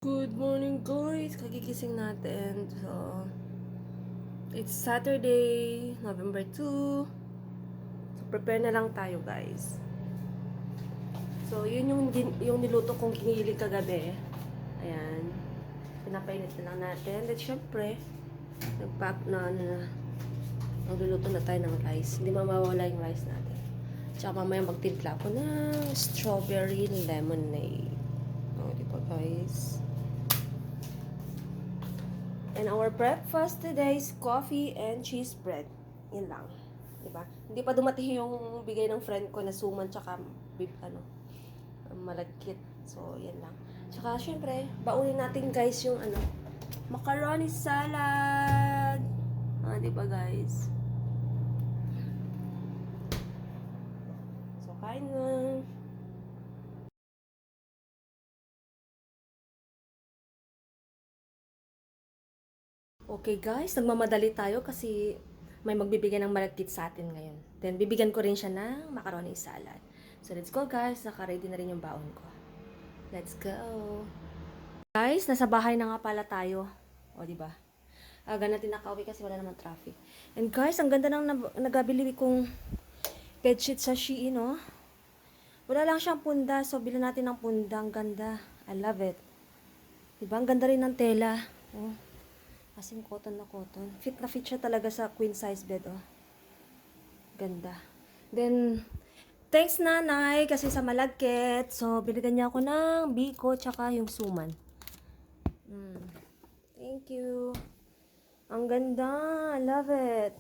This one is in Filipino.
Good morning guys! Kagigising natin. So, it's Saturday, November 2. So, prepare na lang tayo guys. So, yun yung niluto kong kinilig kagabi. Ayan. Pinapainit na lang natin. At syempre, nagluluto na tayo ng rice. Hindi mawawala yung rice natin. Tsaka mamaya magtimpla ko ng strawberry lemonade. O, diba guys? And our breakfast today is coffee and cheese bread. Yan lang. Diba? Hindi pa dumating yung bigay ng friend ko na suman tsaka malagkit. So, yan lang. Tsaka, syempre, baunin natin guys yung macaroni salad. Diba guys? So, kain na. Okay guys, nagmamadali tayo kasi may magbibigay ng malagkit sa atin ngayon. Then, bibigyan ko rin siya ng macaroni salad. So, let's go guys. Naka-ready na rin yung baon ko. Let's go. Guys, nasa bahay na nga pala tayo. O, diba? Aga natin nakauwi kasi wala naman traffic. And guys, ang ganda ng nagabili kong bedsheet sa Shein, no? Wala lang siyang punda. So, bilhin natin ng punda. Ang ganda. I love it. Diba? Ang ganda rin ng tela. Oh. As in, cotton na cotton. Fit na fit siya talaga sa queen size bed, oh. Ganda. Then, thanks nanay kasi sa malagkit. So, binigyan niya ako ng biko tsaka yung suman. Thank you. Ang ganda. I love it.